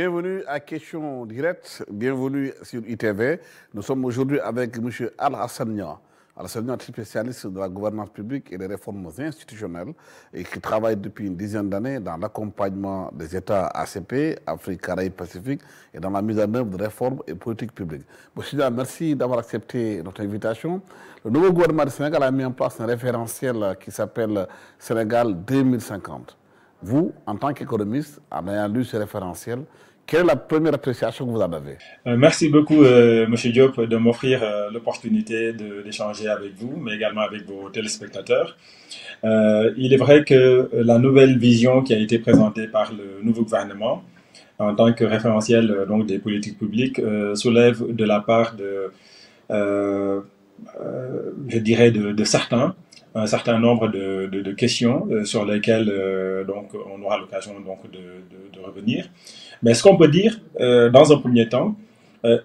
Bienvenue à Question Directe, bienvenue sur ITV. Nous sommes aujourd'hui avec M. Alassane Nia. Alassane Nia est spécialiste de la gouvernance publique et des réformes institutionnelles et qui travaille depuis une dizaine d'années dans l'accompagnement des États ACP, Afrique, Caraïbes, Pacifique et dans la mise en œuvre de réformes et politiques publiques. Monsieur Nia, merci d'avoir accepté notre invitation. Le nouveau gouvernement du Sénégal a mis en place un référentiel qui s'appelle Sénégal 2050. Vous, en tant qu'économiste, en ayant lu ce référentiel, quelle est la première appréciation que vous en avez? Merci beaucoup, M. Diop, de m'offrir l'opportunité d'échanger avec vous, mais également avec vos téléspectateurs. Il est vrai que la nouvelle vision qui a été présentée par le nouveau gouvernement, en tant que référentiel donc, des politiques publiques, soulève de la part de, je dirais, de certains, un certain nombre de questions sur lesquelles donc, on aura l'occasion donc, de revenir. Mais ce qu'on peut dire, dans un premier temps,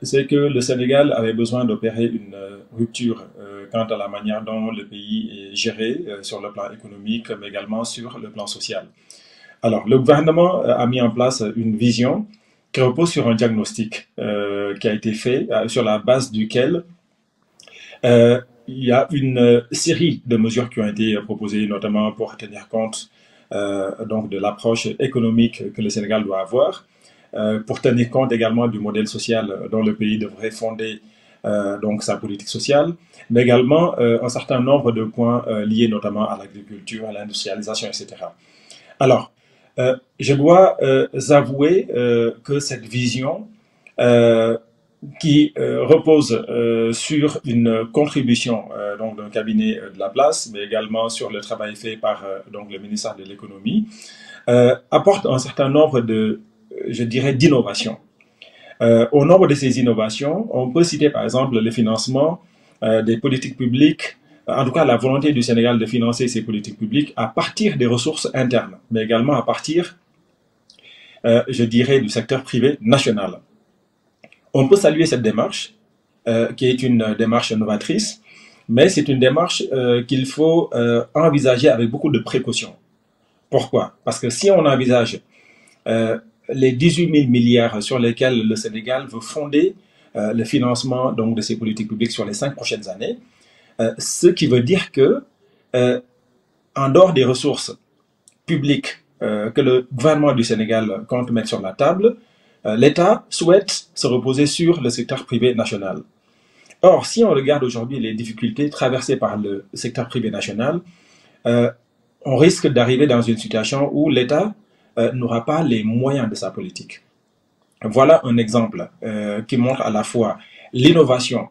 c'est que le Sénégal avait besoin d'opérer une rupture quant à la manière dont le pays est géré sur le plan économique, mais également sur le plan social. Alors, le gouvernement a mis en place une vision qui repose sur un diagnostic qui a été fait, sur la base duquel il y a une série de mesures qui ont été proposées, notamment pour tenir compte donc de l'approche économique que le Sénégal doit avoir, pour tenir compte également du modèle social dont le pays devrait fonder donc sa politique sociale, mais également un certain nombre de points liés notamment à l'agriculture, à l'industrialisation, etc. Alors, je dois avouer que cette vision qui repose sur une contribution donc d'un cabinet de la place, mais également sur le travail fait par donc le ministère de l'économie, apporte un certain nombre de, je dirais, d'innovations. Au nombre de ces innovations, on peut citer par exemple le financement des politiques publiques, en tout cas la volonté du Sénégal de financer ces politiques publiques à partir des ressources internes, mais également à partir, je dirais, du secteur privé national. On peut saluer cette démarche, qui est une démarche novatrice, mais c'est une démarche qu'il faut envisager avec beaucoup de précaution. Pourquoi? Parce que si on envisage les 18 000 milliards sur lesquels le Sénégal veut fonder le financement donc, de ses politiques publiques sur les 5 prochaines années, ce qui veut dire que, en dehors des ressources publiques que le gouvernement du Sénégal compte mettre sur la table, l'État souhaite se reposer sur le secteur privé national. Or, si on regarde aujourd'hui les difficultés traversées par le secteur privé national, on risque d'arriver dans une situation où l'État n'aura pas les moyens de sa politique. Voilà un exemple qui montre à la fois l'innovation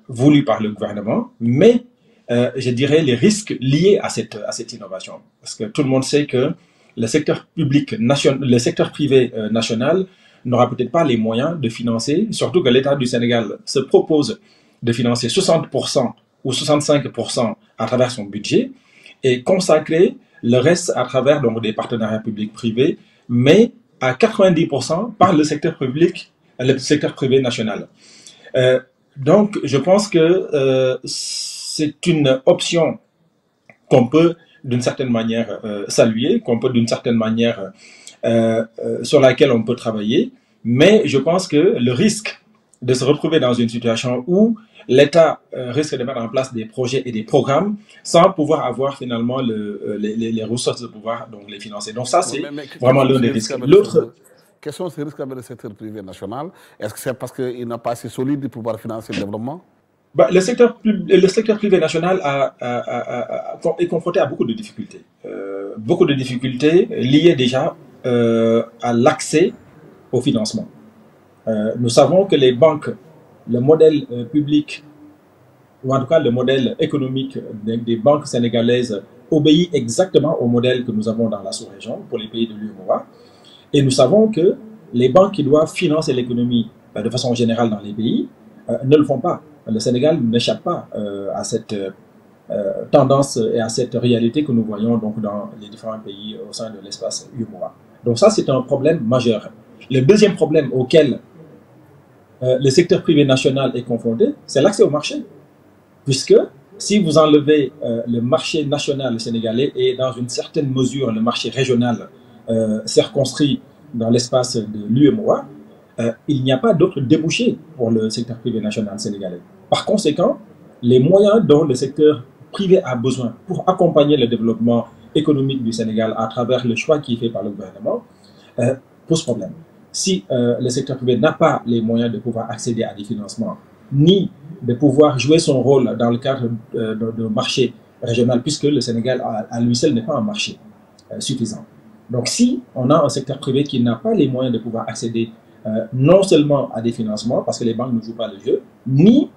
voulue par le gouvernement, mais je dirais les risques liés à cette innovation. Parce que tout le monde sait que le secteur public national, le secteur privé national n'aura peut-être pas les moyens de financer, surtout que l'État du Sénégal se propose de financer 60% ou 65% à travers son budget et consacrer le reste à travers donc, des partenariats publics-privés, mais à 90% par le secteur privé national. Donc, je pense que c'est une option qu'on peut d'une certaine manière saluer, qu'on peut d'une certaine manière sur laquelle on peut travailler, mais je pense que le risque de se retrouver dans une situation où l'État risque de mettre en place des projets et des programmes sans pouvoir avoir finalement les ressources de pouvoir donc, les financer. Donc ça, c'est vraiment l'un des risques. L'autre... Quels sont ces risques avec le secteur privé national? Est-ce que c'est parce qu'il n'a pas assez solide pour pouvoir financer le développement? Bah, le secteur privé national est confronté à beaucoup de difficultés. Beaucoup de difficultés liées déjà à l'accès au financement. Nous savons que les banques, le modèle public, ou en tout cas le modèle économique des banques sénégalaises obéit exactement au modèle que nous avons dans la sous-région pour les pays de l'UEMOA. Et nous savons que les banques qui doivent financer l'économie de façon générale dans les pays ne le font pas. Le Sénégal n'échappe pas à cette tendance et à cette réalité que nous voyons donc dans les différents pays au sein de l'espace UEMOA. Donc ça, c'est un problème majeur. Le deuxième problème auquel le secteur privé national est confronté, c'est l'accès au marché. Puisque si vous enlevez le marché national sénégalais et dans une certaine mesure le marché régional circonscrit dans l'espace de l'UEMOA, il n'y a pas d'autres débouchés pour le secteur privé national sénégalais. Par conséquent, les moyens dont le secteur privé a besoin pour accompagner le développement économique du Sénégal à travers le choix qui est fait par le gouvernement pose problème. Si le secteur privé n'a pas les moyens de pouvoir accéder à des financements, ni de pouvoir jouer son rôle dans le cadre de marché régional, puisque le Sénégal à lui seul n'est pas un marché suffisant. Donc si on a un secteur privé qui n'a pas les moyens de pouvoir accéder non seulement à des financements, parce que les banques ne jouent pas le jeu, ni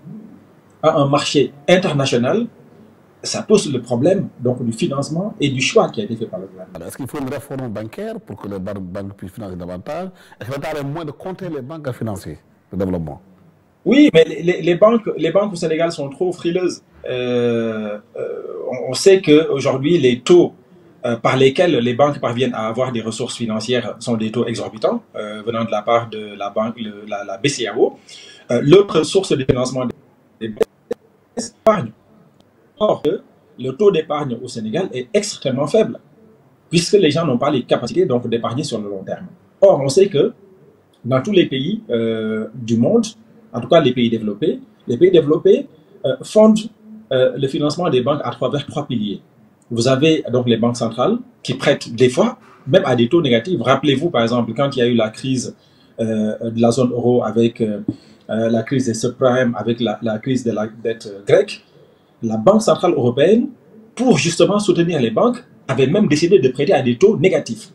à un marché international, ça pose le problème donc, du financement et du choix qui a été fait par le gouvernement. Est-ce qu'il faut une réforme bancaire pour que les banques puissent financer davantage? Est-ce que l'État a les moyens de compter les banques à financer le développement? Oui, mais les banques au Sénégal sont trop frileuses. On sait qu'aujourd'hui, les taux par lesquels les banques parviennent à avoir des ressources financières sont des taux exorbitants venant de la part de la banque, la BCEAO. L'autre source de financement des banques, c'est l'épargne. Or, le taux d'épargne au Sénégal est extrêmement faible, puisque les gens n'ont pas les capacités d'épargner sur le long terme. Or, on sait que dans tous les pays du monde, en tout cas les pays développés fondent le financement des banques à travers trois piliers. Vous avez donc les banques centrales qui prêtent des fois, même à des taux négatifs. Rappelez-vous par exemple quand il y a eu la crise de la zone euro avec la crise des subprimes, avec la crise de la dette grecque, la Banque centrale européenne, pour justement soutenir les banques, avait même décidé de prêter à des taux négatifs.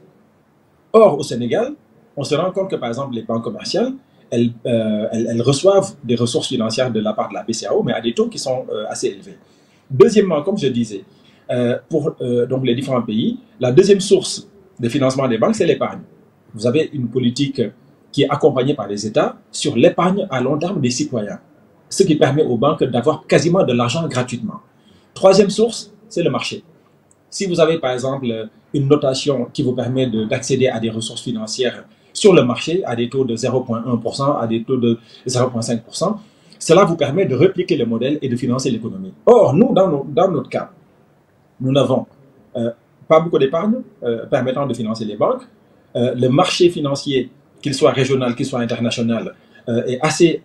Or, au Sénégal, on se rend compte que, par exemple, les banques commerciales, elles reçoivent des ressources financières de la part de la BCEAO, mais à des taux qui sont assez élevés. Deuxièmement, comme je disais, pour donc les différents pays, la deuxième source de financement des banques, c'est l'épargne. Vous avez une politique qui est accompagnée par les États sur l'épargne à long terme des citoyens, ce qui permet aux banques d'avoir quasiment de l'argent gratuitement. Troisième source, c'est le marché. Si vous avez par exemple une notation qui vous permet d'accéder à des ressources financières sur le marché à des taux de 0,1%, à des taux de 0,5%, cela vous permet de répliquer le modèle et de financer l'économie. Or, nous, dans notre cas, nous n'avons pas beaucoup d'épargne permettant de financer les banques. Le marché financier, qu'il soit régional, qu'il soit international, est assez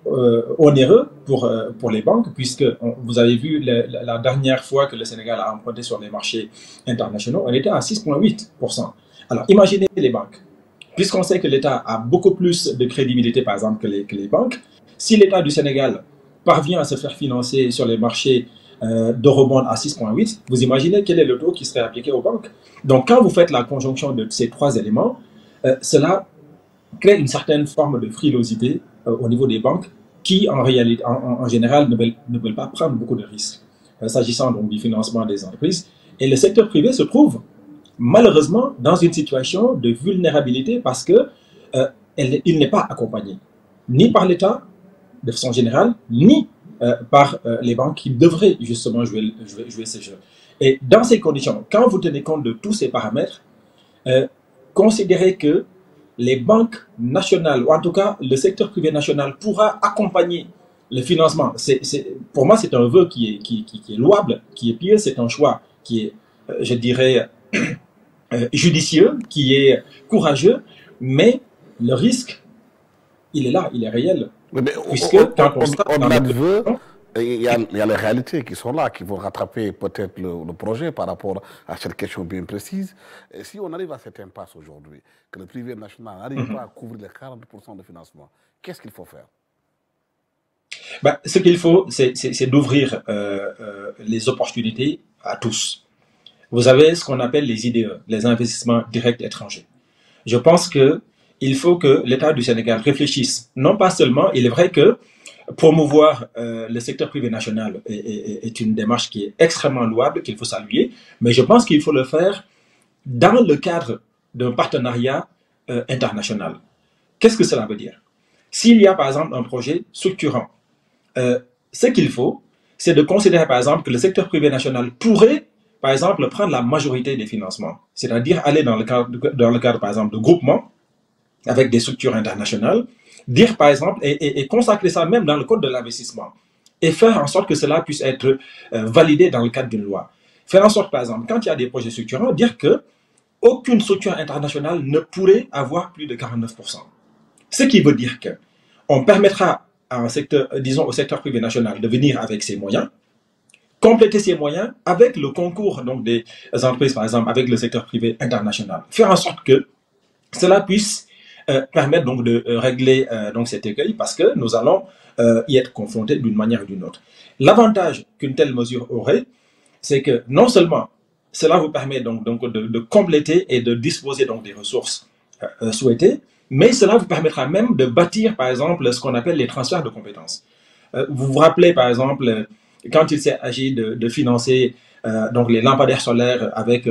onéreux pour les banques, puisque vous avez vu la dernière fois que le Sénégal a emprunté sur les marchés internationaux, on était à 6,8%. Alors imaginez les banques. Puisqu'on sait que l'État a beaucoup plus de crédibilité, par exemple, que les banques, si l'État du Sénégal parvient à se faire financer sur les marchés d'eurobond à 6,8, vous imaginez quel est le taux qui serait appliqué aux banques. Donc quand vous faites la conjonction de ces trois éléments, cela crée une certaine forme de frilosité au niveau des banques qui, en réalité, en général, ne veulent pas prendre beaucoup de risques s'agissant donc du financement des entreprises. Et le secteur privé se trouve malheureusement dans une situation de vulnérabilité parce que il n'est pas accompagné ni par l'État de façon générale, ni par les banques qui devraient justement jouer ce jeu. Et dans ces conditions, quand vous tenez compte de tous ces paramètres, considérez que les banques nationales, ou en tout cas le secteur privé national, pourra accompagner le financement. Pour moi, c'est un vœu qui est louable, qui est pieux, c'est un choix qui est, je dirais, judicieux, qui est courageux, mais le risque, il est là, il est réel. Mais puisque quand on au-delà du vœu, il y a les réalités qui sont là, qui vont rattraper peut-être le projet par rapport à cette question bien précise. Et si on arrive à cette impasse aujourd'hui, que le privé national n'arrive pas à couvrir les 40% de financement, qu'est-ce qu'il faut faire? Ben, ce qu'il faut, c'est d'ouvrir les opportunités à tous. Vous avez ce qu'on appelle les IDE, les investissements directs étrangers. Je pense qu'il faut que l'État du Sénégal réfléchisse. Non pas seulement, il est vrai que promouvoir le secteur privé national est une démarche qui est extrêmement louable, qu'il faut saluer, mais je pense qu'il faut le faire dans le cadre d'un partenariat international. Qu'est-ce que cela veut dire? S'il y a par exemple un projet structurant, ce qu'il faut, c'est de considérer par exemple que le secteur privé national pourrait par exemple prendre la majorité des financements, c'est-à-dire aller dans le cadre par exemple de groupements avec des structures internationales, dire par exemple, et consacrer ça même dans le code de l'investissement, et faire en sorte que cela puisse être validé dans le cadre d'une loi. Faire en sorte, par exemple, quand il y a des projets structurants, dire que aucune structure internationale ne pourrait avoir plus de 49%. Ce qui veut dire que on permettra à un secteur, disons au secteur privé national de venir avec ses moyens, compléter ses moyens avec le concours donc, des entreprises, par exemple, avec le secteur privé international. Faire en sorte que cela puisse permettre donc, de régler donc, cet écueil parce que nous allons y être confrontés d'une manière ou d'une autre. L'avantage qu'une telle mesure aurait, c'est que non seulement cela vous permet donc de compléter et de disposer donc, des ressources souhaitées, mais cela vous permettra même de bâtir, par exemple, ce qu'on appelle les transferts de compétences. Vous vous rappelez, par exemple, quand il s'est agi de financer donc les lampadaires solaires avec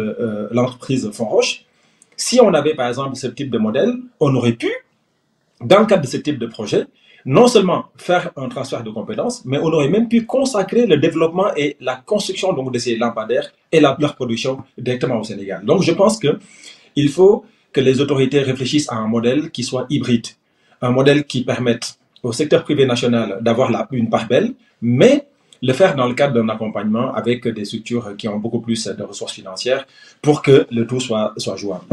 l'entreprise Fonroche, si on avait par exemple ce type de modèle, on aurait pu, dans le cadre de ce type de projet, non seulement faire un transfert de compétences, mais on aurait même pu consacrer le développement et la construction donc, de ces lampadaires et leur production directement au Sénégal. Donc je pense qu'il faut que les autorités réfléchissent à un modèle qui soit hybride, un modèle qui permette au secteur privé national d'avoir une part belle, mais le faire dans le cadre d'un accompagnement avec des structures qui ont beaucoup plus de ressources financières pour que le tout soit jouable.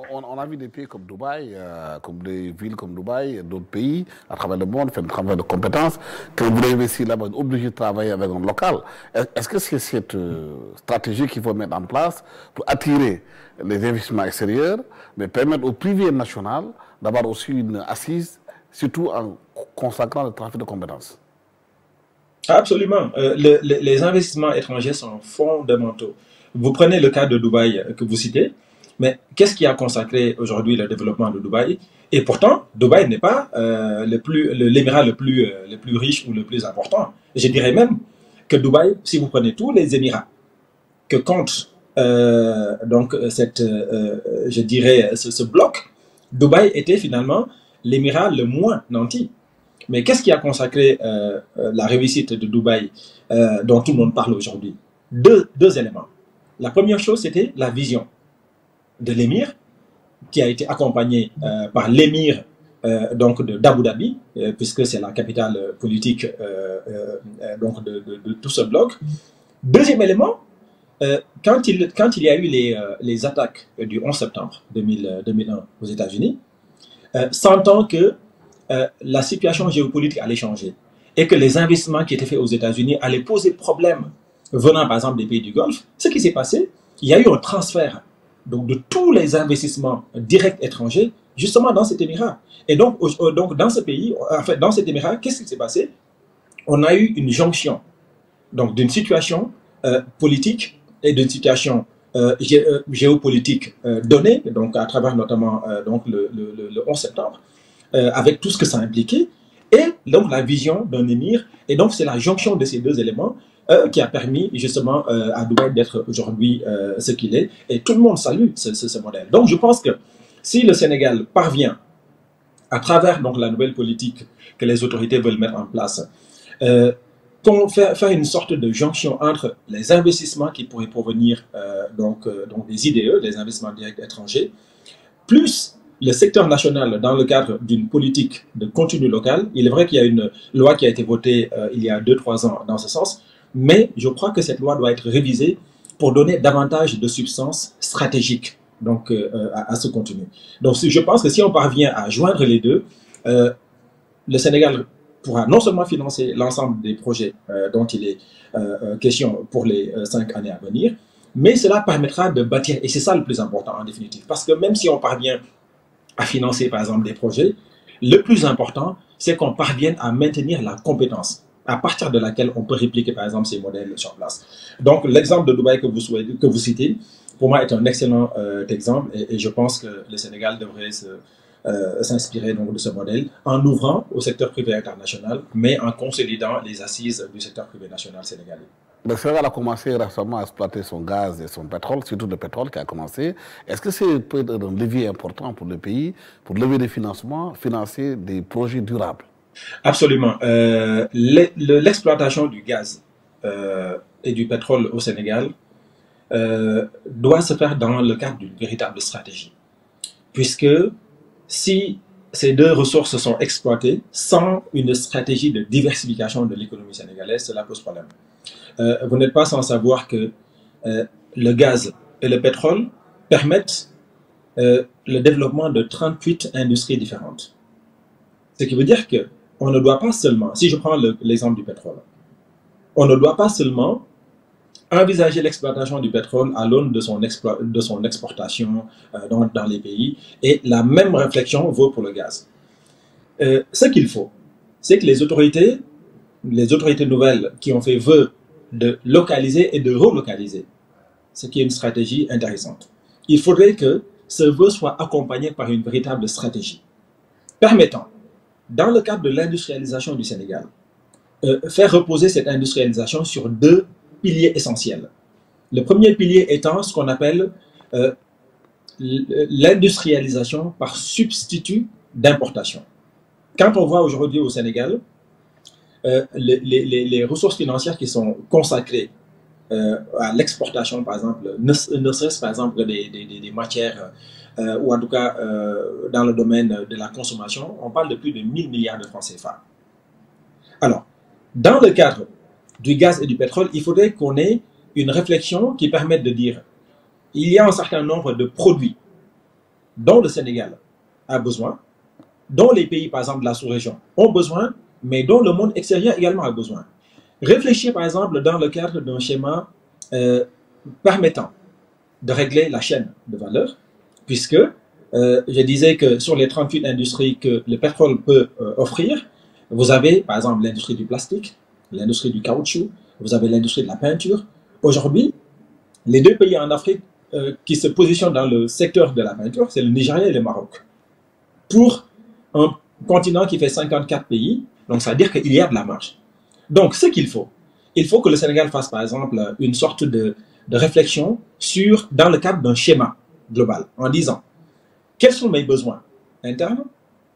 On a vu des pays comme Dubaï, comme des villes comme Dubaï, d'autres pays à travers le monde font un travail de compétences. Quand vous investissez là-bas, vous êtes obligé de travailler avec un local. Est-ce que c'est cette stratégie qu'il faut mettre en place pour attirer les investissements extérieurs, mais permettre au privé national d'avoir aussi une assise, surtout en consacrant le trafic de compétences? Absolument. Les investissements étrangers sont fondamentaux. Vous prenez le cas de Dubaï que vous citez, mais qu'est-ce qui a consacré aujourd'hui le développement de Dubaï? Et pourtant, Dubaï n'est pas l'émirat le plus riche ou le plus important. Je dirais même que Dubaï, si vous prenez tous les émirats que compte donc je dirais ce bloc, Dubaï était finalement l'émirat le moins nanti. Mais qu'est-ce qui a consacré la réussite de Dubaï dont tout le monde parle aujourd'hui? Deux éléments. La première chose, c'était la vision de l'émir, qui a été accompagné par l'émir d'Abu Dhabi, puisque c'est la capitale politique donc de tout ce bloc. Deuxième élément, quand il y a eu les attaques du 11 septembre 2001 aux États-Unis, sentant que la situation géopolitique allait changer et que les investissements qui étaient faits aux États-Unis allaient poser problème venant par exemple des pays du Golfe, ce qui s'est passé, il y a eu un transfert donc, de tous les investissements directs étrangers justement dans cet émirat. Et donc dans ce pays, en fait dans cet émirat, qu'est-ce qui s'est passé? On a eu une jonction donc d'une situation politique et d'une situation géopolitique donnée, donc à travers notamment donc le 11 septembre, avec tout ce que ça impliquait, et donc la vision d'un émir. Et donc c'est la jonction de ces deux éléments qui a permis justement à Dubaï d'être aujourd'hui ce qu'il est. Et tout le monde salue ce modèle. Donc je pense que si le Sénégal parvient, à travers donc, la nouvelle politique que les autorités veulent mettre en place, faire une sorte de jonction entre les investissements qui pourraient provenir donc des IDE, des investissements directs étrangers, plus le secteur national dans le cadre d'une politique de contenu local. Il est vrai qu'il y a une loi qui a été votée il y a 2-3 ans dans ce sens, mais je crois que cette loi doit être révisée pour donner davantage de substance stratégique donc, à ce contenu. Donc je pense que si on parvient à joindre les deux, le Sénégal pourra non seulement financer l'ensemble des projets dont il est question pour les 5 années à venir, mais cela permettra de bâtir, et c'est ça le plus important en définitive, parce que même si on parvient à financer par exemple des projets, le plus important, c'est qu'on parvienne à maintenir la compétence à partir de laquelle on peut répliquer par exemple ces modèles sur place. Donc l'exemple de Dubaï que vous citez, pour moi est un excellent exemple, et je pense que le Sénégal devrait s'inspirer donc de ce modèle en ouvrant au secteur privé international, mais en consolidant les assises du secteur privé national sénégalais. Le Sénégal a commencé récemment à exploiter son gaz et son pétrole, surtout le pétrole qui a commencé. Est-ce que c'est peut être un levier important pour le pays, pour lever des financements, financer des projets durables? Absolument. L'exploitation du gaz et du pétrole au Sénégal doit se faire dans le cadre d'une véritable stratégie. Puisque si ces deux ressources sont exploitées sans une stratégie de diversification de l'économie sénégalaise, cela pose problème. Vous n'êtes pas sans savoir que le gaz et le pétrole permettent le développement de 38 industries différentes. Ce qui veut dire qu'on ne doit pas seulement, si je prends l'exemple du pétrole, on ne doit pas seulement envisager l'exploitation du pétrole à l'aune de son exportation dans les pays, et la même réflexion vaut pour le gaz. Ce qu'il faut, c'est que les autorités nouvelles qui ont fait vœu de localiser et de relocaliser, ce qui est une stratégie intéressante. Il faudrait que ce vœu soit accompagné par une véritable stratégie permettant, dans le cadre de l'industrialisation du Sénégal, faire reposer cette industrialisation sur 2 piliers essentiels. Le premier pilier étant ce qu'on appelle l'industrialisation par substitut d'importation. Quand on voit aujourd'hui au Sénégal les ressources financières qui sont consacrées à l'exportation, par exemple, ne serait-ce par exemple des matières, ou en tout cas dans le domaine de la consommation, on parle de plus de 1000 milliards de francs CFA. Alors, dans le cadre du gaz et du pétrole, il faudrait qu'on ait une réflexion qui permette de dire il y a un certain nombre de produits dont le Sénégal a besoin, dont les pays, par exemple, de la sous-région ont besoin, mais dont le monde extérieur également a besoin. Réfléchir, par exemple, dans le cadre d'un schéma permettant de régler la chaîne de valeur, puisque je disais que sur les 38 industries que le pétrole peut offrir, vous avez, par exemple, l'industrie du plastique, l'industrie du caoutchouc, vous avez l'industrie de la peinture. Aujourd'hui, les 2 pays en Afrique qui se positionnent dans le secteur de la peinture, c'est le Nigeria et le Maroc. Pour un continent qui fait 54 pays, donc ça veut dire qu'il y a de la marge. Donc, ce qu'il faut, il faut que le Sénégal fasse, par exemple, une sorte de réflexion dans le cadre d'un schéma global, en disant quels sont mes besoins internes,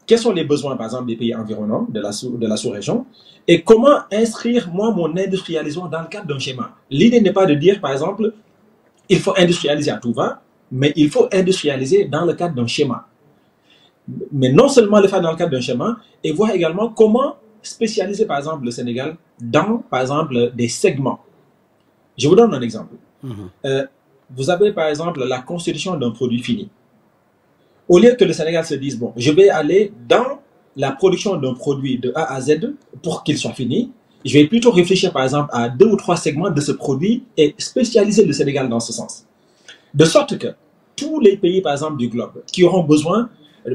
quels sont les besoins, par exemple, des pays environnants, de la sous-région, et comment inscrire, moi, mon industrialisation dans le cadre d'un schéma. L'idée n'est pas de dire, par exemple, il faut industrialiser à tout va, mais il faut industrialiser dans le cadre d'un schéma. Mais non seulement le faire dans le cadre d'un schéma, et voir également comment spécialiser, par exemple, le Sénégal dans, par exemple, des segments. Je vous donne un exemple. Vous avez, par exemple, la constitution d'un produit fini. Au lieu que le Sénégal se dise, bon, je vais aller dans la production d'un produit de A à Z pour qu'il soit fini, je vais plutôt réfléchir, par exemple, à 2 ou 3 segments de ce produit et spécialiser le Sénégal dans ce sens. De sorte que tous les pays, par exemple, du globe, qui auront besoin,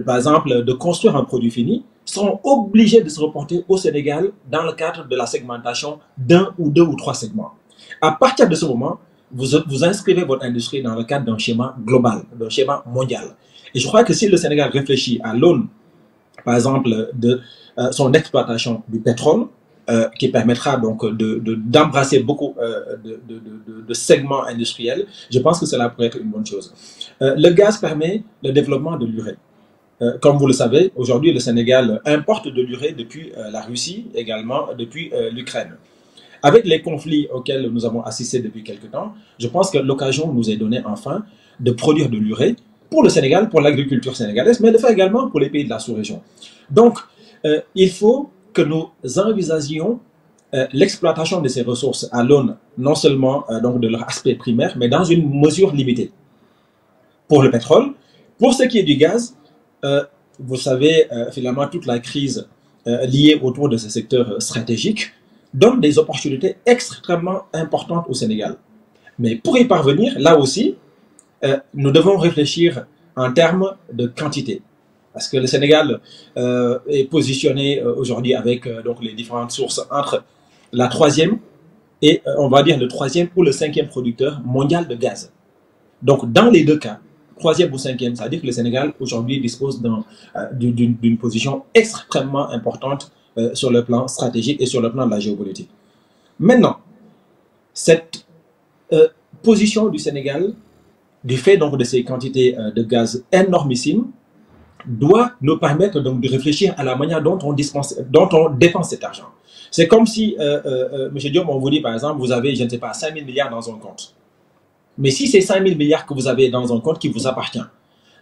par exemple, de construire un produit fini, seront obligés de se reporter au Sénégal dans le cadre de la segmentation d'1 ou 2 ou 3 segments. À partir de ce moment, vous inscrivez votre industrie dans le cadre d'un schéma global, d'un schéma mondial. Et je crois que si le Sénégal réfléchit à l'aune, par exemple, de son exploitation du pétrole, qui permettra donc d'embrasser beaucoup de segments industriels, je pense que cela pourrait être une bonne chose. Le gaz permet le développement de l'urée. Comme vous le savez, aujourd'hui, le Sénégal importe de l'urée depuis la Russie, également depuis l'Ukraine. Avec les conflits auxquels nous avons assisté depuis quelque temps, je pense que l'occasion nous est donnée enfin de produire de l'urée pour le Sénégal, pour l'agriculture sénégalaise, mais de faire également pour les pays de la sous-région. Donc, il faut que nous envisagions l'exploitation de ces ressources à l'aune non seulement donc de leur aspect primaire, mais dans une mesure limitée. Pour le pétrole, pour ce qui est du gaz, vous savez, finalement, toute la crise liée autour de ce secteur stratégique donne des opportunités extrêmement importantes au Sénégal. Mais pour y parvenir, là aussi, nous devons réfléchir en termes de quantité. Parce que le Sénégal est positionné aujourd'hui avec donc les différentes sources entre la 3e et on va dire le 3e ou le 5e producteur mondial de gaz. Donc dans les 2 cas, 3e ou 5e, ça veut dire que le Sénégal aujourd'hui dispose d'une position extrêmement importante sur le plan stratégique et sur le plan de la géopolitique. Maintenant, cette position du Sénégal, du fait donc de ces quantités de gaz énormissimes, doit nous permettre donc de réfléchir à la manière dont on dépense cet argent. C'est comme si, M. Diom, on vous dit par exemple, vous avez, je ne sais pas, 5 000 milliards dans un compte. Mais si ces 5 000 milliards que vous avez dans un compte qui vous appartient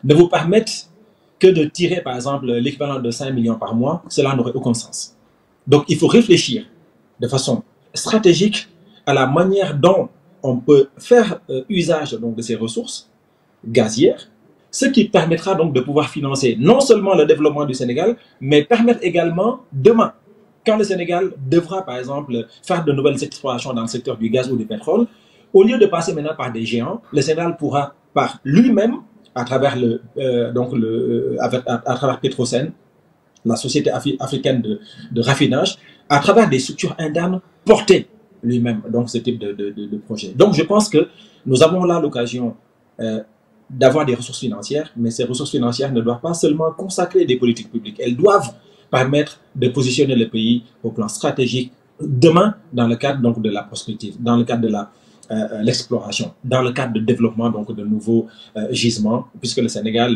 ne vous permettent que de tirer par exemple l'équivalent de 5 millions par mois, cela n'aurait aucun sens. Donc il faut réfléchir de façon stratégique à la manière dont on peut faire usage donc, de ces ressources gazières ce qui permettra donc de pouvoir financer non seulement le développement du Sénégal, mais permettre également demain, quand le Sénégal devra par exemple faire de nouvelles explorations dans le secteur du gaz ou du pétrole, au lieu de passer maintenant par des géants, le Sénégal pourra par lui-même, à travers à travers Petrosen, la société africaine de raffinage, à travers des structures internes, porter lui-même donc ce type de projet. Donc je pense que nous avons là l'occasion d'avoir des ressources financières, mais ces ressources financières ne doivent pas seulement consacrer des politiques publiques, elles doivent permettre de positionner le pays au plan stratégique demain dans le cadre donc de la prospective, dans le cadre de l'exploration, dans le cadre de développement donc de nouveaux gisements, puisque le Sénégal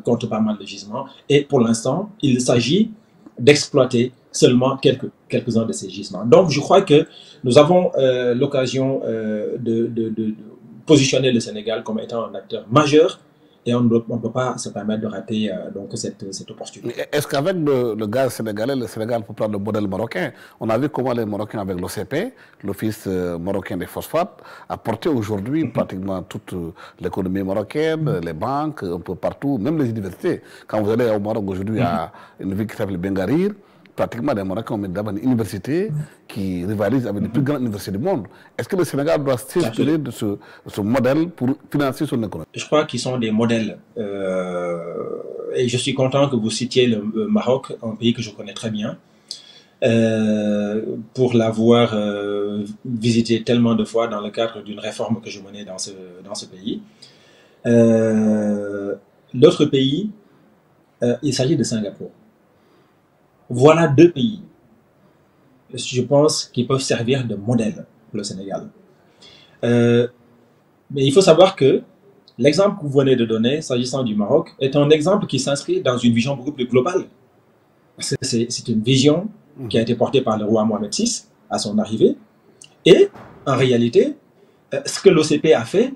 compte pas mal de gisements, et pour l'instant, il s'agit d'exploiter seulement quelques-uns de ces gisements. Donc, je crois que nous avons l'occasion de positionner le Sénégal comme étant un acteur majeur, et on ne peut pas se permettre de rater donc cette opportunité. Est-ce qu'avec le gaz sénégalais, le Sénégal peut prendre le modèle marocain? On a vu comment les Marocains, avec l'OCP, l'Office marocain des phosphates, a porté aujourd'hui pratiquement toute l'économie marocaine, les banques, un peu partout, même les universités. Quand vous allez au Maroc aujourd'hui, à une ville qui s'appelle Bengarir, pratiquement les Marocains ont mis d'abord une université qui rivalise avec les plus grandes universités du monde. Est-ce que le Sénégal doit s'inspirer de ce modèle pour financer son économie? Je crois qu'ils sont des modèles. Et je suis content que vous citiez le Maroc, un pays que je connais très bien, pour l'avoir visité tellement de fois dans le cadre d'une réforme que je menais dans ce pays. L'autre pays, il s'agit de Singapour. Voilà deux pays, je pense, qui peuvent servir de modèle pour le Sénégal. Mais il faut savoir que l'exemple que vous venez de donner, s'agissant du Maroc, est un exemple qui s'inscrit dans une vision beaucoup plus globale. C'est une vision qui a été portée par le roi Mohamed VI à son arrivée. Et en réalité, ce que l'OCP a fait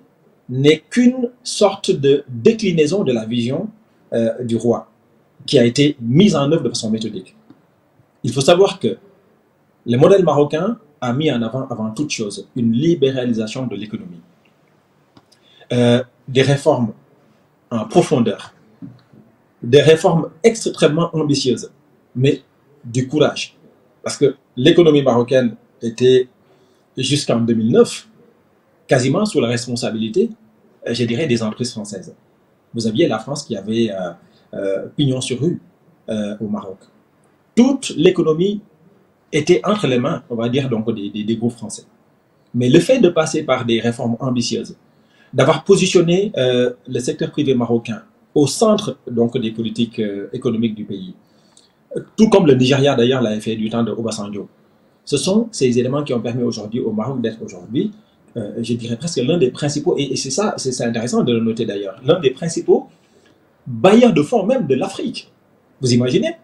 n'est qu'une sorte de déclinaison de la vision du roi, qui a été mise en œuvre de façon méthodique. Il faut savoir que le modèle marocain a mis en avant toute chose une libéralisation de l'économie. Des réformes en profondeur, des réformes extrêmement ambitieuses, mais du courage. Parce que l'économie marocaine était, jusqu'en 2009, quasiment sous la responsabilité, je dirais, des entreprises françaises. Vous aviez la France qui avait pignon sur rue au Maroc. Toute l'économie était entre les mains, on va dire, donc des groupes français. Mais le fait de passer par des réformes ambitieuses, d'avoir positionné le secteur privé marocain au centre donc des politiques économiques du pays, tout comme le Nigeria d'ailleurs l'avait fait du temps de Obasanjo, ce sont ces éléments qui ont permis aujourd'hui au Maroc d'être aujourd'hui, je dirais presque l'un des principaux, et c'est ça, c'est intéressant de le noter d'ailleurs, l'un des principaux bailleurs de fonds même de l'Afrique. Vous imaginez?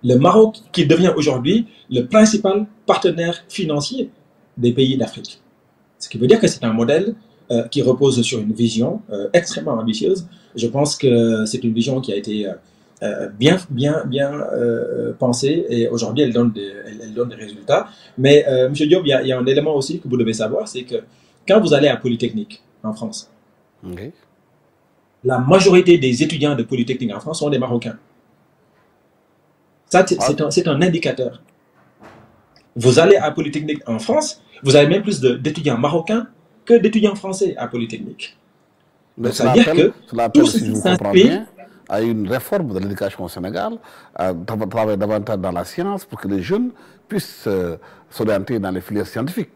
Le Maroc qui devient aujourd'hui le principal partenaire financier des pays d'Afrique. Ce qui veut dire que c'est un modèle qui repose sur une vision extrêmement ambitieuse. Je pense que c'est une vision qui a été bien pensée et aujourd'hui elle donne des résultats. Mais M. Diop, il y a un élément aussi que vous devez savoir, c'est que quand vous allez à Polytechnique en France, la majorité des étudiants de Polytechnique en France sont des Marocains. Ça, c'est un indicateur. Vous allez à Polytechnique en France, vous avez même plus d'étudiants marocains que d'étudiants français à Polytechnique. Mais ça veut dire que tout ce qui s'inscrit à une réforme de l'éducation au Sénégal, à travailler davantage dans la science pour que les jeunes puissent s'orienter dans les filières scientifiques.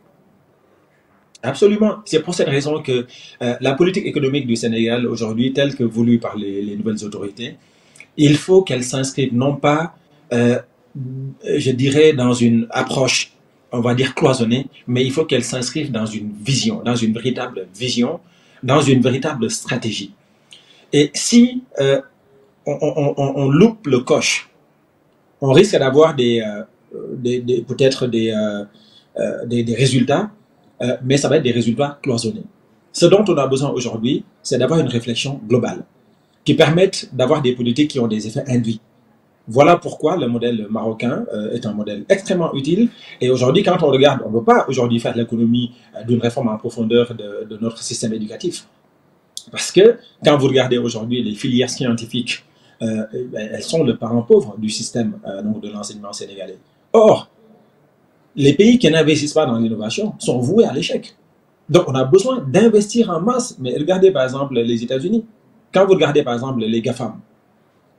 Absolument. C'est pour cette raison que la politique économique du Sénégal aujourd'hui, telle que voulue par les nouvelles autorités, il faut qu'elle s'inscrive non pas je dirais dans une approche, on va dire cloisonnée, mais il faut qu'elle s'inscrive dans une vision, dans une véritable vision, dans une véritable stratégie. Et si on loupe le coche, on risque d'avoir peut-être des résultats, mais ça va être des résultats cloisonnés. Ce dont on a besoin aujourd'hui, c'est d'avoir une réflexion globale qui permette d'avoir des politiques qui ont des effets induits. Voilà pourquoi le modèle marocain est un modèle extrêmement utile. Et aujourd'hui, quand on regarde, on ne peut pas aujourd'hui faire l'économie d'une réforme en profondeur de notre système éducatif. Parce que quand vous regardez aujourd'hui les filières scientifiques, elles sont le parent pauvre du système donc de l'enseignement sénégalais. Or, les pays qui n'investissent pas dans l'innovation sont voués à l'échec. Donc, on a besoin d'investir en masse. Mais regardez par exemple les États-Unis. Quand vous regardez par exemple les GAFAM,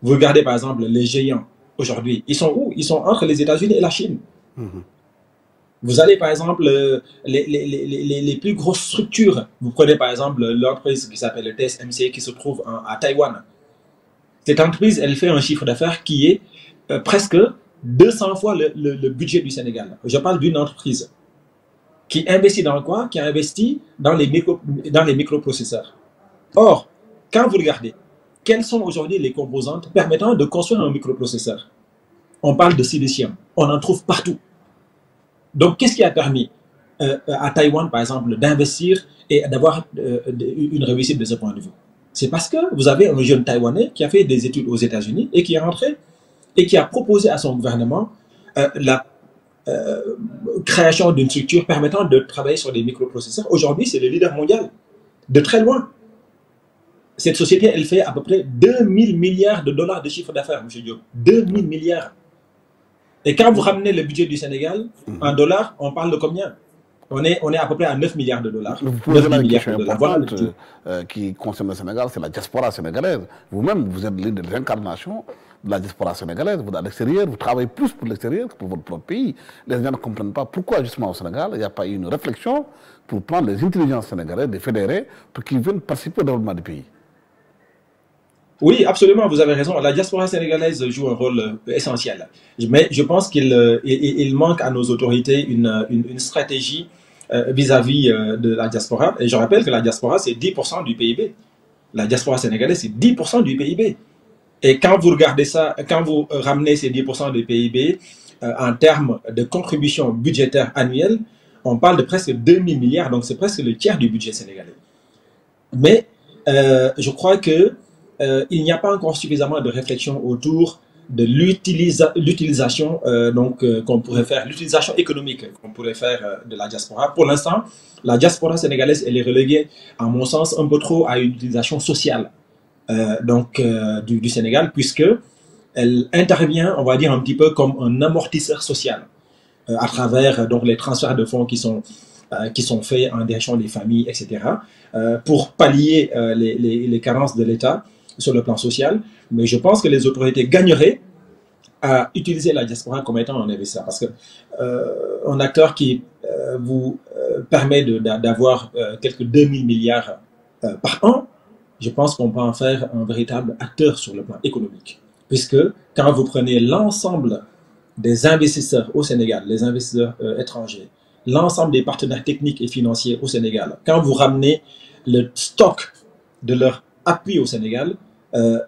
vous regardez par exemple les géants aujourd'hui, ils sont où? Ils sont entre les États-Unis et la Chine. Vous allez par exemple, les plus grosses structures, vous prenez par exemple l'entreprise qui s'appelle le TSMC qui se trouve à Taïwan. Cette entreprise, elle fait un chiffre d'affaires qui est presque 200 fois le budget du Sénégal. Je parle d'une entreprise qui investit dans quoi? Qui investit dans les microprocesseurs. Or, quand vous regardez, quelles sont aujourd'hui les composantes permettant de construire un microprocesseur? On parle de silicium. On en trouve partout. Donc, qu'est-ce qui a permis à Taïwan, par exemple, d'investir et d'avoir une réussite de ce point de vue? C'est parce que vous avez un jeune Taïwanais qui a fait des études aux États-Unis et qui est rentré et qui a proposé à son gouvernement la création d'une structure permettant de travailler sur des microprocesseurs. Aujourd'hui, c'est le leader mondial, de très loin. Cette société, elle fait à peu près 2000 milliards de dollars de chiffre d'affaires, M. Diop. 2000 milliards. Et quand vous ramenez le budget du Sénégal en dollars, on parle de combien? On est à peu près à 9 milliards de dollars. Vous posez la question importante qui concerne le Sénégal, c'est la diaspora sénégalaise. Vous-même, vous êtes l'une des incarnations de la diaspora sénégalaise. Vous êtes à l'extérieur, vous travaillez plus pour l'extérieur que pour votre propre pays. Les gens ne comprennent pas pourquoi, justement, au Sénégal, il n'y a pas eu une réflexion pour prendre les intelligences sénégalaises, les fédérer, pour qu'ils viennent participer au développement du pays. Oui, absolument, vous avez raison. La diaspora sénégalaise joue un rôle essentiel. Mais je pense qu'il manque à nos autorités une stratégie vis-à-vis de la diaspora. Et je rappelle que la diaspora, c'est 10% du PIB. La diaspora sénégalaise, c'est 10% du PIB. Et quand vous regardez ça, quand vous ramenez ces 10% du PIB en termes de contribution budgétaire annuelle, on parle de presque 2000 milliards, donc c'est presque le tiers du budget sénégalais. Mais je crois que il n'y a pas encore suffisamment de réflexion autour de l'utilisation qu'on pourrait faire, l'utilisation économique qu'on pourrait faire de la diaspora. Pour l'instant, la diaspora sénégalaise, elle est reléguée, à mon sens, un peu trop à une utilisation sociale du Sénégal, puisque elle intervient, on va dire, un petit peu comme un amortisseur social à travers donc les transferts de fonds qui sont faits en direction des familles, etc., pour pallier les carences de l'État sur le plan social. Mais je pense que les autorités gagneraient à utiliser la diaspora comme étant un investisseur, parce que un acteur qui vous permet d'avoir quelques 2000 milliards par an, je pense qu'on peut en faire un véritable acteur sur le plan économique. Puisque quand vous prenez l'ensemble des investisseurs au Sénégal, les investisseurs étrangers, l'ensemble des partenaires techniques et financiers au Sénégal, quand vous ramenez le stock de leur appui au Sénégal,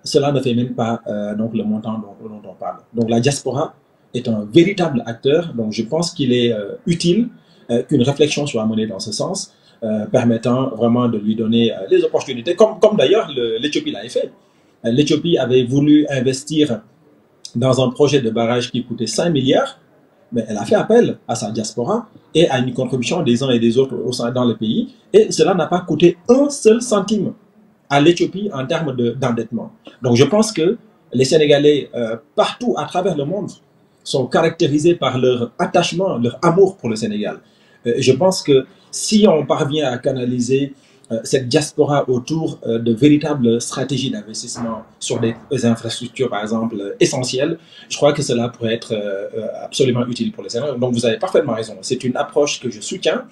cela ne fait même pas donc le montant dont on parle. Donc la diaspora est un véritable acteur, donc je pense qu'il est utile qu'une réflexion soit menée dans ce sens, permettant vraiment de lui donner les opportunités, comme d'ailleurs l'Éthiopie l'avait fait. L'Éthiopie avait voulu investir dans un projet de barrage qui coûtait 5 milliards, mais elle a fait appel à sa diaspora et à une contribution des uns et des autres dans le pays, et cela n'a pas coûté un seul centime à l'Éthiopie en termes d'endettement. Donc je pense que les Sénégalais, partout à travers le monde, sont caractérisés par leur attachement, leur amour pour le Sénégal. Je pense que si on parvient à canaliser cette diaspora autour de véritables stratégies d'investissement sur des infrastructures, par exemple, essentielles, je crois que cela pourrait être absolument utile pour les Sénégalais. Donc vous avez parfaitement raison. C'est une approche que je soutiens,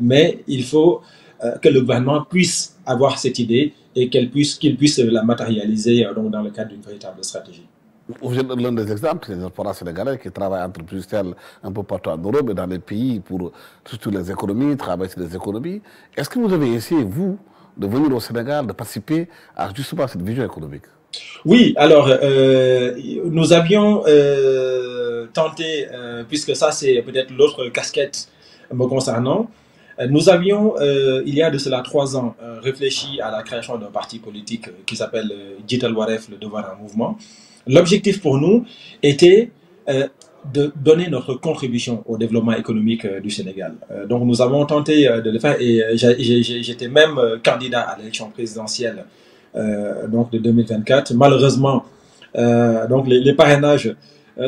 mais il faut que le gouvernement puisse avoir cette idée et qu'il puisse la matérialiser donc, dans le cadre d'une véritable stratégie. Vous êtes l'un des exemples des diasporas sénégalais qui travaillent entre Bruxelles un peu partout en Europe et dans les pays pour surtout les économies, travailler sur les économies. Est-ce que vous avez essayé, vous, de venir au Sénégal, de participer à justement cette vision économique? Oui, alors nous avions tenté, puisque ça c'est peut-être l'autre casquette me concernant, nous avions, il y a de cela 3 ans, réfléchi à la création d'un parti politique qui s'appelle Djital Waref, le devoir en mouvement. L'objectif pour nous était de donner notre contribution au développement économique du Sénégal. Donc nous avons tenté de le faire et j'étais même candidat à l'élection présidentielle donc de 2024. Malheureusement, donc les parrainages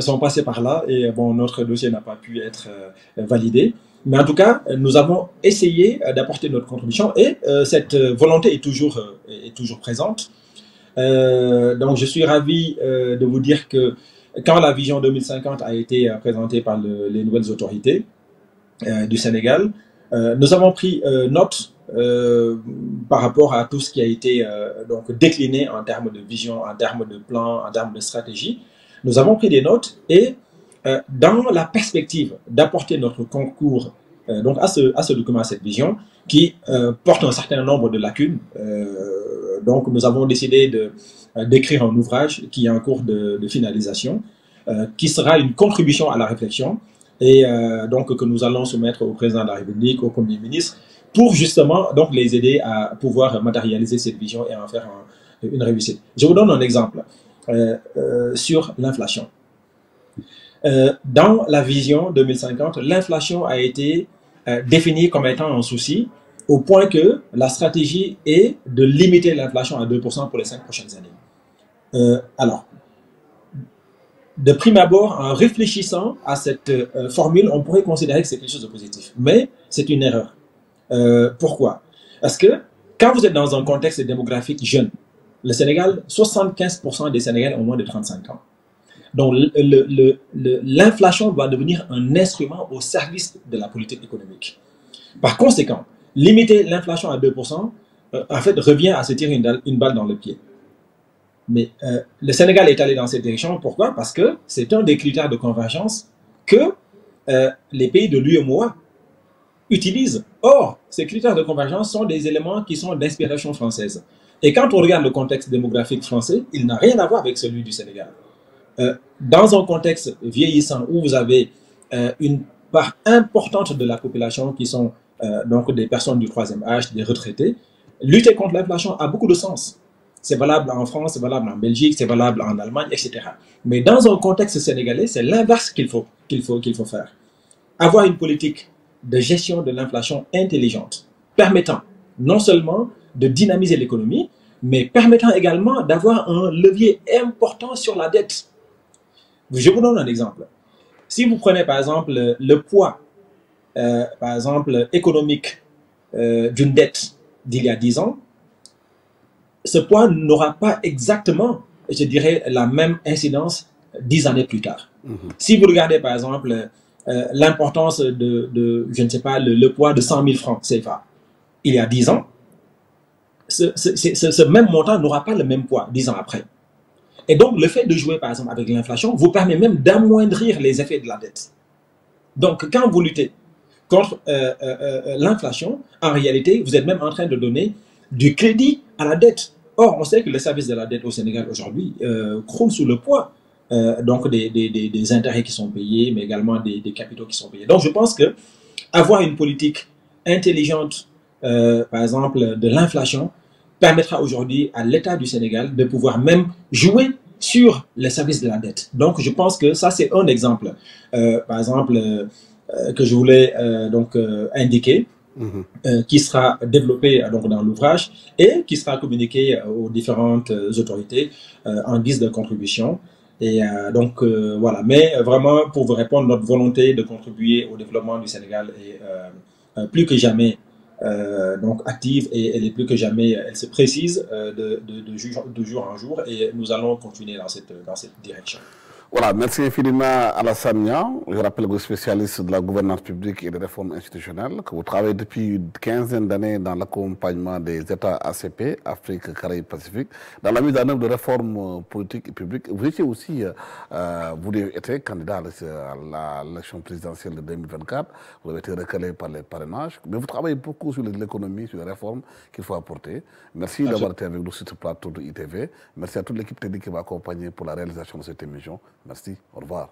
sont passés par là et bon, notre dossier n'a pas pu être validé. Mais en tout cas, nous avons essayé d'apporter notre contribution et cette volonté est toujours présente. Donc je suis ravi de vous dire que quand la vision 2050 a été présentée par les nouvelles autorités du Sénégal, nous avons pris note par rapport à tout ce qui a été donc décliné en termes de vision, en termes de plan, en termes de stratégie. Nous avons pris des notes et dans la perspective d'apporter notre concours donc à ce document, à cette vision, qui porte un certain nombre de lacunes, donc nous avons décidé d'écrire un ouvrage qui est en cours de finalisation, qui sera une contribution à la réflexion et donc que nous allons soumettre au président de la République, au Premier ministre, pour justement donc les aider à pouvoir matérialiser cette vision et en faire une réussite. Je vous donne un exemple sur l'inflation. Dans la vision 2050, l'inflation a été définie comme étant un souci au point que la stratégie est de limiter l'inflation à 2% pour les 5 prochaines années. Alors, de prime abord, en réfléchissant à cette formule, on pourrait considérer que c'est quelque chose de positif. Mais c'est une erreur. Pourquoi? Parce que quand vous êtes dans un contexte démographique jeune, le Sénégal, 75% des Sénégalais ont moins de 35 ans. Donc l'inflation doit devenir un instrument au service de la politique économique. Par conséquent, limiter l'inflation à 2%, en fait, revient à se tirer une balle dans le pied. Mais le Sénégal est allé dans cette direction. Pourquoi? Parce que c'est un des critères de convergence que les pays de l'UEMOA utilisent. Or, ces critères de convergence sont des éléments qui sont d'inspiration française. Et quand on regarde le contexte démographique français, il n'a rien à voir avec celui du Sénégal. Dans un contexte vieillissant où vous avez une part importante de la population qui sont donc des personnes du troisième âge, des retraités, lutter contre l'inflation a beaucoup de sens. C'est valable en France, c'est valable en Belgique, c'est valable en Allemagne, etc. Mais dans un contexte sénégalais, c'est l'inverse qu'il faut faire. Avoir une politique de gestion de l'inflation intelligente, permettant non seulement de dynamiser l'économie, mais permettant également d'avoir un levier important sur la dette. Je vous donne un exemple. Si vous prenez par exemple le poids par exemple économique d'une dette d'il y a 10 ans, ce poids n'aura pas exactement, je dirais, la même incidence 10 années plus tard. Si vous regardez par exemple l'importance je ne sais pas, le poids de 100 000 francs CFA, il y a 10 ans, ce même montant n'aura pas le même poids 10 ans après. Et donc, le fait de jouer, par exemple, avec l'inflation vous permet même d'amoindrir les effets de la dette. Donc, quand vous luttez contre l'inflation, en réalité, vous êtes même en train de donner du crédit à la dette. Or, on sait que le service de la dette au Sénégal aujourd'hui croule sous le poids donc des intérêts qui sont payés, mais également des capitaux qui sont payés. Donc, je pense que avoir une politique intelligente, par exemple, de l'inflation, permettra aujourd'hui à l'État du Sénégal de pouvoir même jouer sur les services de la dette. Donc, je pense que ça, c'est un exemple, par exemple, que je voulais donc indiquer, qui sera développé donc, dans l'ouvrage et qui sera communiqué aux différentes autorités en guise de contribution. Et donc, voilà. Mais vraiment, pour vous répondre, notre volonté de contribuer au développement du Sénégal est plus que jamais donc active et elle est plus que jamais, elle se précise de jour en jour et nous allons continuer dans cette direction. Voilà, merci infiniment Alassane Niang. Je rappelle que vous êtes spécialiste de la gouvernance publique et des réformes institutionnelles, que vous travaillez depuis une quinzaine d'années dans l'accompagnement des États ACP, Afrique, Caraïbes, Pacifique, dans la mise en œuvre de réformes politiques et publiques. Vous étiez aussi, vous étiez candidat à l'élection présidentielle de 2024, vous avez été recalé par les parrainages, mais vous travaillez beaucoup sur l'économie, sur les réformes qu'il faut apporter. Merci d'avoir été avec nous sur ce plateau de ITV. Merci à toute l'équipe technique qui m'a accompagné pour la réalisation de cette émission. Merci, au revoir.